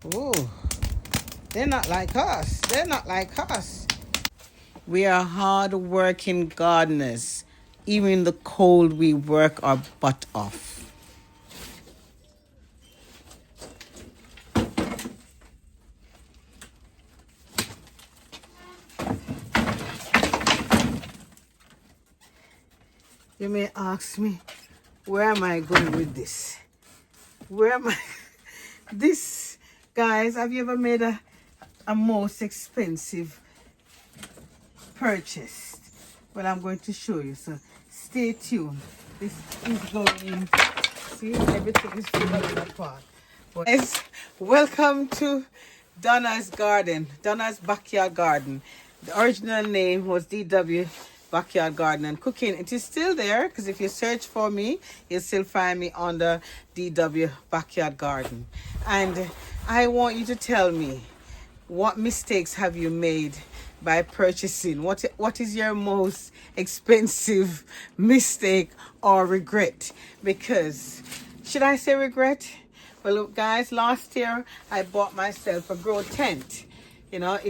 Oh, they're not like us. They're not like us. We are hard-working gardeners. Even in the cold, we work our butt off. You may ask me, where am I going with this? Where am I? This, guys, have you ever made a most expensive purchase? Well, I'm going to show you, so stay tuned. This is going, see, everything is falling apart. But guys, welcome to Donna's garden, Donna's backyard garden. The original name was DW Backyard Garden and Cooking. It is still there, because if you search for me, you'll still find me under DW Backyard Garden. And I want you to tell me, what mistakes have you made by purchasing? What is your most expensive mistake or regret? Because, should I say regret? Well, look, guys, last year I bought myself a grow tent. You know,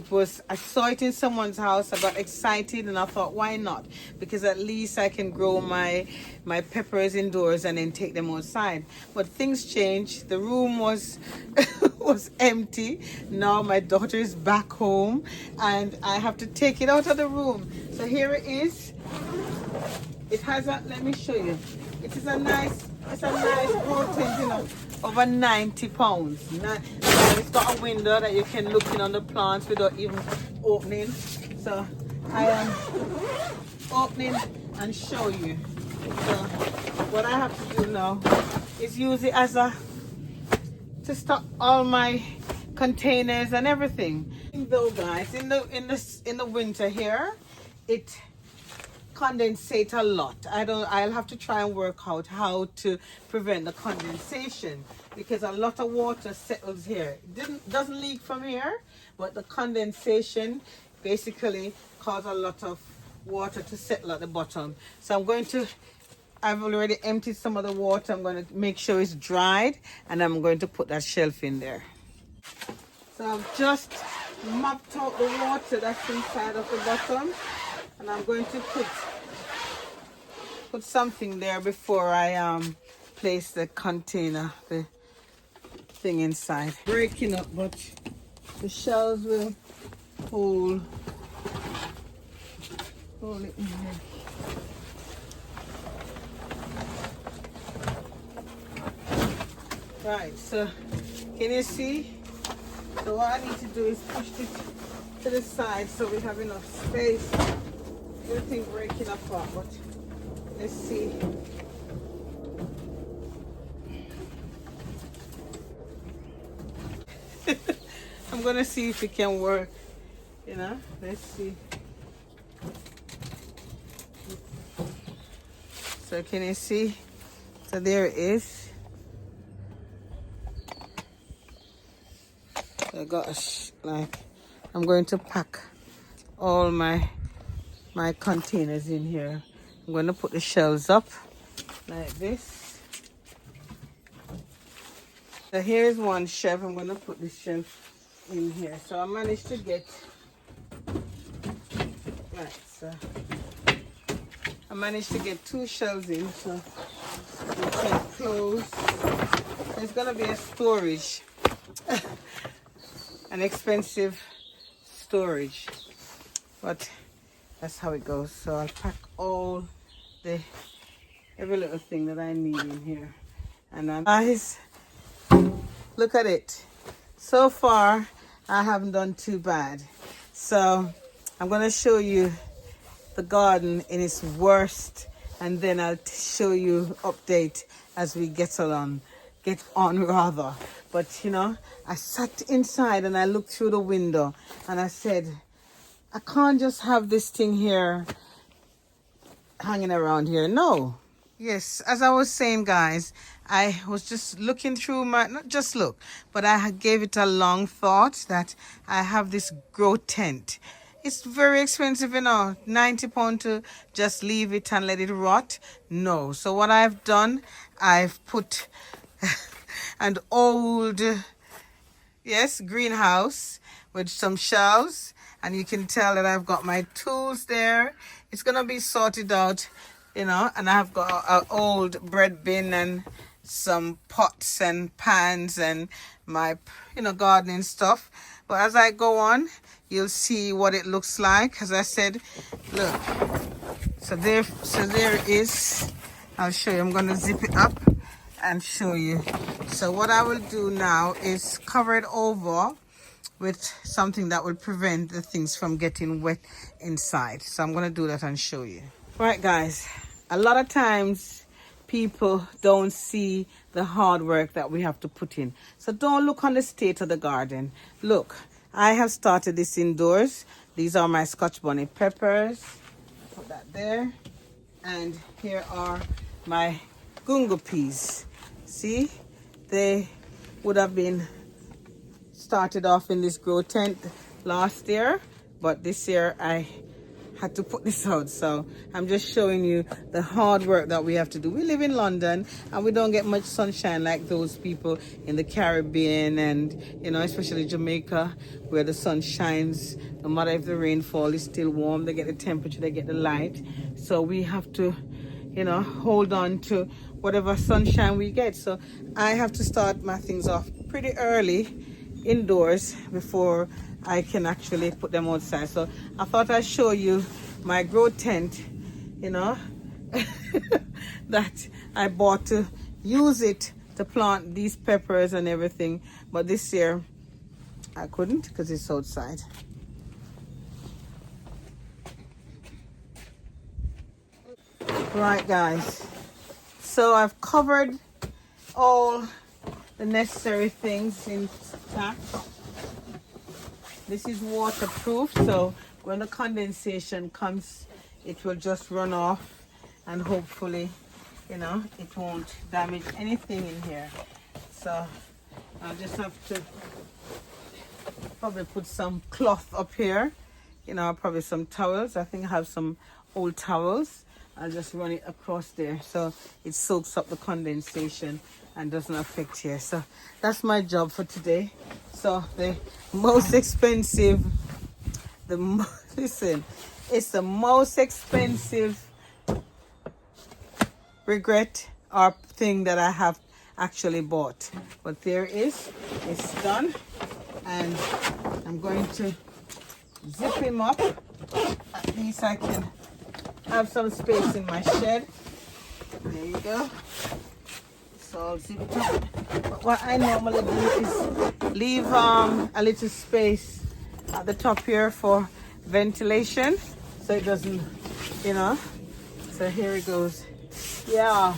I saw it in someone's house. I got excited and I thought, why not? Because at least I can grow my peppers indoors and then take them outside. But things changed. The room was was empty. Now my daughter is back home and I have to take it out of the room. So here it is. It has a, let me show you. It's a nice grow tent, you know, over 90 pounds. It's got a window that you can look in on the plants without even opening. So I am opening and show you. So what I have to do now is use it as to stock all my containers and everything. Though, guys, in the winter here, it condensate a lot. I'll have to try and work out how to prevent the condensation, because a lot of water settles here. Doesn't leak from here, but the condensation basically cause a lot of water to settle at the bottom. So I've already emptied some of the water. I'm going to make sure it's dried, and I'm going to put that shelf in there. So I've just mopped out the water that's inside of the bottom, and I'm going to put something there before I place the container, the thing inside. Breaking up, but the shells will hold it in here. Right, so can you see? So what I need to do is push it to the side so we have enough space. Everything breaking apart, but let's see. I'm gonna see if it can work, you know. Let's see. So can you see? So there it is. I got I'm going to pack all my containers in here. I'm going to put the shelves up like this. So here's one shelf. I'm going to put the shelf in here. So I managed to get, right, so I managed to get 2 shelves in, so we can close. There's going to be a storage, an expensive storage, but that's how it goes. So I'll pack every little thing that I need in here. And guys, look at it. So far, I haven't done too bad. So I'm going to show you the garden in its worst, and then I'll show you update as we get on rather. But you know, I sat inside and I looked through the window and I said, I can't just have this thing here hanging around here. No. Yes, as I was saying, guys, I was just looking through not just look, but I gave it a long thought that I have this grow tent. It's very expensive, you know, £90 to just leave it and let it rot. No. So what I've done, I've put an old yes, greenhouse with some shelves, and you can tell that I've got my tools there. It's gonna be sorted out, you know, and I've got an old bread bin and some pots and pans and my, you know, gardening stuff. But as I go on, you'll see what it looks like. As I said, look, so there it is. I'll show you. I'm gonna zip it up and show you. So what I will do now is cover it over with something that will prevent the things from getting wet inside. So I'm going to do that and show you. Right, guys, a lot of times people don't see the hard work that we have to put in. So don't look on the state of the garden. Look, I have started this indoors. These are my Scotch bonnet peppers. Put that there. And here are my gungo peas. See, they would have been started off in this grow tent last year, but this year I had to put this out. So I'm just showing you the hard work that we have to do. We live in London and we don't get much sunshine like those people in the Caribbean and, you know, especially Jamaica, where the sun shines. No matter if the rainfall is still warm, they get the temperature, they get the light. So we have to, you know, hold on to whatever sunshine we get. So I have to start my things off pretty early indoors before I can actually put them outside. So I thought I'd show you my grow tent, you know, that I bought to use it to plant these peppers and everything. But this year I couldn't because it's outside. Right, guys, so I've covered all the necessary things intact. This is waterproof, so when the condensation comes, it will just run off, and hopefully, you know, it won't damage anything in here. So I'll just have to probably put some cloth up here, you know, probably some towels. I think I have some old towels. I'll just run it across there so it soaks up the condensation and doesn't affect here. So that's my job for today. So the most expensive, listen, it's the most expensive regret or thing that I have actually bought. But there it is, it's done. And I'm going to zip him up. At least I can have some space in my shed. There you go. So I'll zip it up. But what I normally do is leave a little space at the top here for ventilation, so it doesn't, you know. So here it goes. Yeah.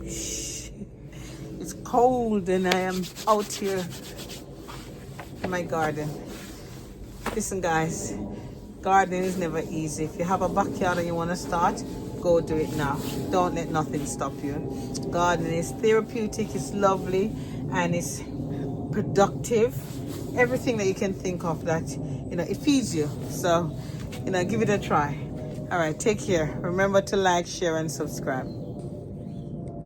It's cold and I am out here in my garden. Listen, guys, gardening is never easy. If you have a backyard and you want to start, go do it now. Don't let nothing stop you. Gardening is therapeutic, it's lovely, and it's productive. Everything that you can think of that, you know, it feeds you. So, you know, give it a try. All right, take care. Remember to like, share, and subscribe.